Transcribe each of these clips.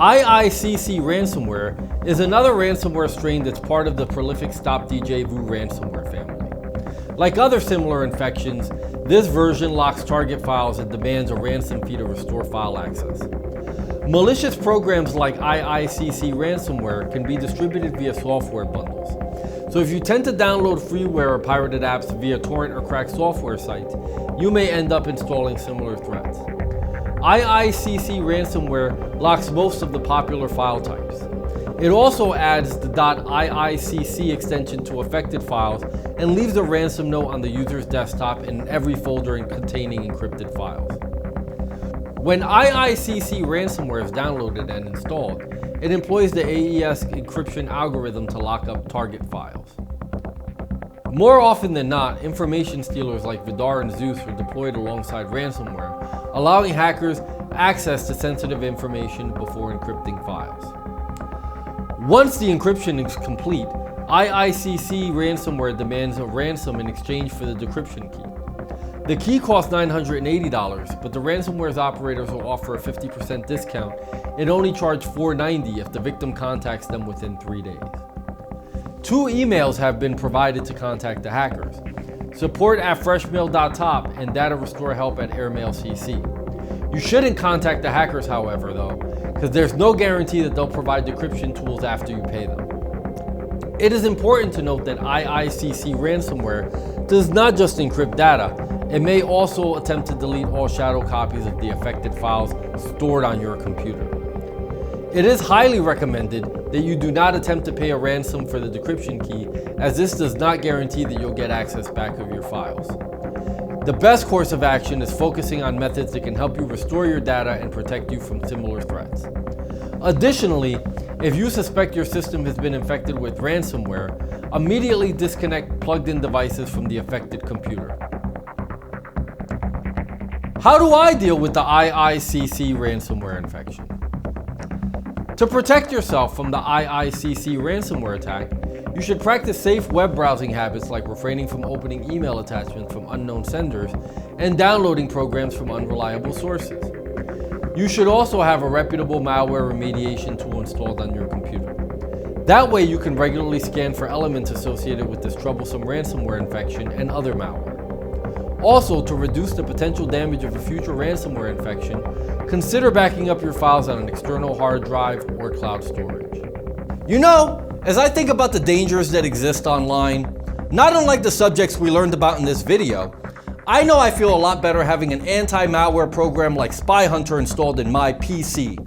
IICC Ransomware is another ransomware strain that's part of the prolific StopDJVu ransomware family. Like other similar infections, this version locks target files and demands a ransom fee to restore file access. Malicious programs like IICC Ransomware can be distributed via software bundles. So if you tend to download freeware or pirated apps via torrent or cracked software sites, you may end up installing similar threats. IICC Ransomware locks most of the popular file types. It also adds the .iicc extension to affected files and leaves a ransom note on the user's desktop in every folder containing encrypted files. When IICC Ransomware is downloaded and installed, it employs the AES encryption algorithm to lock up target files. More often than not, information stealers like Vidar and Zeus are deployed alongside ransomware, allowing hackers access to sensitive information before encrypting files. Once the encryption is complete, IICC Ransomware demands a ransom in exchange for the decryption key. The key costs $980, but the ransomware's operators will offer a 50% discount and only charge $490 if the victim contacts them within 3 days. 2 emails have been provided to contact the hackers: support@freshmail.top and data restore help@airmailcc. You shouldn't contact the hackers, however, though, because there's no guarantee that they'll provide decryption tools after you pay them. It is important to note that IICC Ransomware does not just encrypt data. It may also attempt to delete all shadow copies of the affected files stored on your computer. It is highly recommended that you do not attempt to pay a ransom for the decryption key, as this does not guarantee that you'll get access back of your files. The best course of action is focusing on methods that can help you restore your data and protect you from similar threats. Additionally, if you suspect your system has been infected with ransomware, immediately disconnect plugged-in devices from the affected computer. How do I deal with the IICC ransomware infection? To protect yourself from the IICC ransomware attack, you should practice safe web browsing habits like refraining from opening email attachments from unknown senders and downloading programs from unreliable sources. You should also have a reputable malware remediation tool installed on your computer. That way you can regularly scan for elements associated with this troublesome ransomware infection and other malware. Also, to reduce the potential damage of a future ransomware infection, consider backing up your files on an external hard drive or cloud storage. You know, as I think about the dangers that exist online, not unlike the subjects we learned about in this video, I know I feel a lot better having an anti-malware program like Spy Hunter installed in my PC,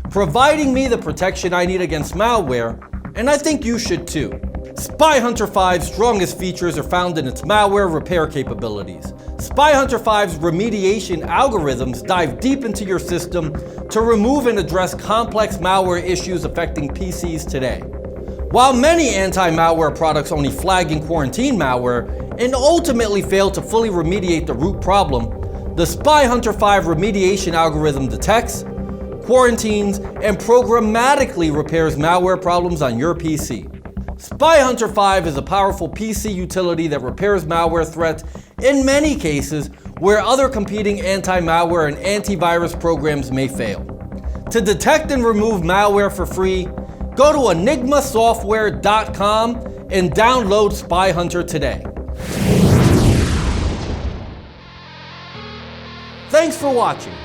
providing me the protection I need against malware, and I think you should too. Spy Hunter 5's strongest features are found in its malware repair capabilities. Spy Hunter 5's remediation algorithms dive deep into your system to remove and address complex malware issues affecting PCs today. While many anti-malware products only flag and quarantine malware and ultimately fail to fully remediate the root problem, the Spy Hunter 5 remediation algorithm detects, quarantines, and programmatically repairs malware problems on your PC. Spy Hunter 5 is a powerful PC utility that repairs malware threats in many cases where other competing anti-malware and antivirus programs may fail. To detect and remove malware for free, go to enigmasoftware.com and download Spy Hunter today. Thanks for watching.